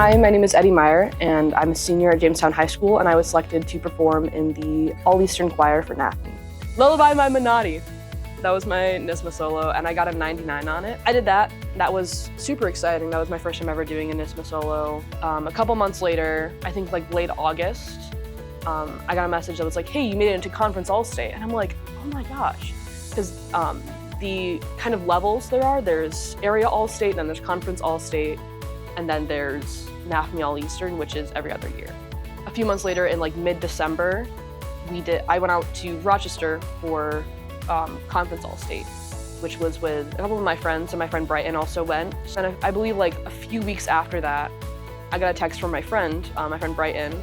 Hi, my name is Eddie Meyer, and I'm a senior at Jamestown High School, and I was selected to perform in the All-Eastern Choir for NAfME. Lullaby by Minotti. That was my NAfME solo, and I got a 99 on it. I did that. That was super exciting. That was my first time ever doing a NAfME solo. A couple months later, I think like late August, I got a message that was like, hey, you made it into Conference All-State. And I'm like, oh my gosh. Because the kind of levels there's Area All-State, then there's Conference All-State, and then there's NAfME All-Eastern, which is every other year. A few months later, in like mid-December, I went out to Rochester for Conference All-State, which was with a couple of my friends, and my friend Brighton also went. And I believe like a few weeks after that, I got a text from my friend Brighton,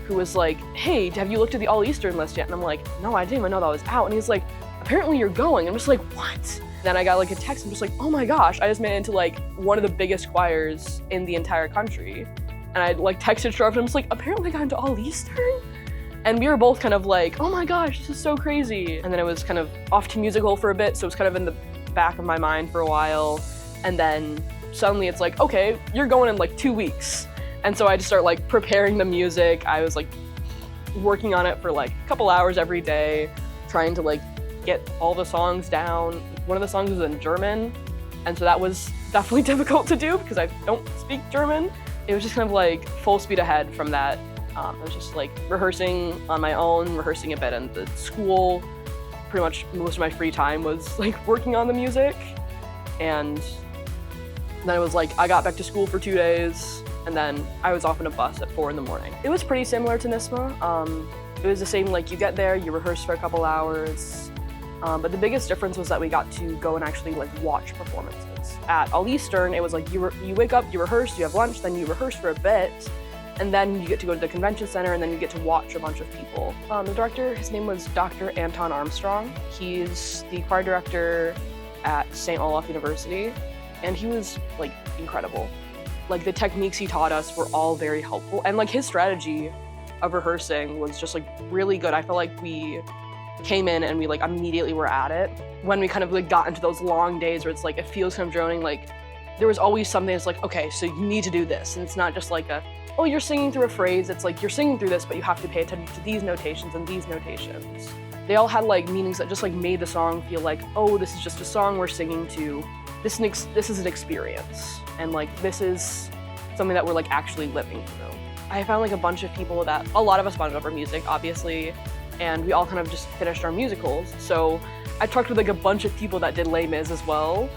who was like, hey, have you looked at the All-Eastern list yet? And I'm like, no, I didn't even know that was out. And he's like, apparently you're going. I'm just like, what? Then I got like a text, I'm just like, oh my gosh, I just made it into like one of the biggest choirs in the entire country. And I like texted Sharp, and I'm just like, apparently I got into All-Eastern? And we were both kind of like, oh my gosh, this is so crazy. And then it was kind of off to musical for a bit, so it was kind of in the back of my mind for a while. And then suddenly it's like, okay, you're going in like 2 weeks. And so I just start like preparing the music. I was like working on it for like a couple hours every day, trying to like get all the songs down. One of the songs was in German, and so that was definitely difficult to do because I don't speak German. It was just kind of like full speed ahead from that. I was just like rehearsing on my own, rehearsing a bit in the school. Pretty much most of my free time was like working on the music. And then it was like, I got back to school for 2 days, and then I was off in a bus at 4 in the morning. It was pretty similar to NAfME. It was the same, like you get there, you rehearse for a couple hours. But the biggest difference was that we got to go and actually like watch performances. At All-Eastern, it was like you wake up, you rehearse, you have lunch, then you rehearse for a bit, and then you get to go to the convention center, and then you get to watch a bunch of people. The director, his name was Dr. Anton Armstrong. He's the choir director at St. Olaf University, and he was like incredible. Like the techniques he taught us were all very helpful, and like his strategy of rehearsing was just like really good. I felt like we came in and we like immediately were at it. When we kind of like got into those long days where it's like it feels kind of droning, like there was always something that's like, okay, so you need to do this, and it's not just like oh, you're singing through a phrase. It's like you're singing through this, but you have to pay attention to these notations and these notations. They all had like meanings that just like made the song feel like, oh, this is just a song we're singing to. This is an experience, and like this is something that we're like actually living through. I found like a bunch of people that a lot of us bonded over music, obviously, and we all kind of just finished our musicals. So I talked with like a bunch of people that did Les Mis as well.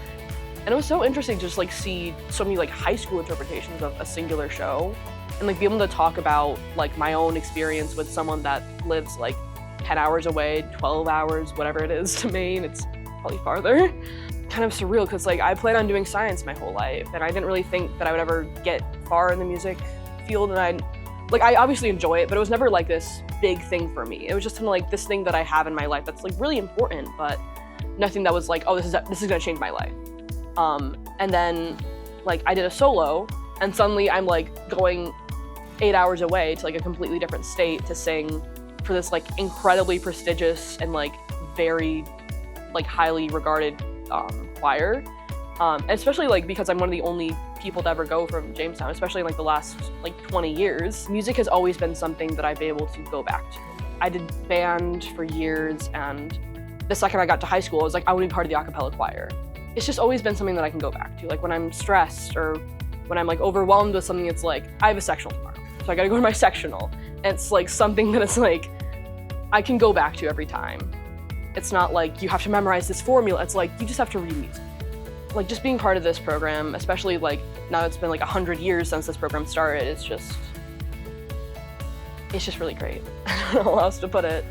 And it was so interesting to just like see so many like high school interpretations of a singular show, and like be able to talk about like my own experience with someone that lives like 10 hours away, 12 hours, whatever it is to Maine. It's probably farther. Kind of surreal because like I planned on doing science my whole life, and I didn't really think that I would ever get far in the music field, and I obviously enjoy it, but it was never like this big thing for me. It was just kind of like this thing that I have in my life that's like really important, but nothing that was like, oh, this is gonna change my life. And then like I did a solo, and suddenly I'm like going 8 hours away to like a completely different state to sing for this like incredibly prestigious and like very like highly regarded choir. Especially like because I'm one of the only people to ever go from Jamestown, especially in like the last like 20 years. Music has always been something that I've been able to go back to. I did band for years, and the second I got to high school, I was like, I want to be part of the a cappella choir. It's just always been something that I can go back to. Like when I'm stressed or when I'm like overwhelmed with something, it's like, I have a sectional tomorrow, so I gotta go to my sectional. And it's like something that it's like, I can go back to every time. It's not like you have to memorize this formula. It's like, you just have to read music. Like just being part of this program, especially like now it's been like 100 years since this program started, it's just really great. I don't know how else to put it.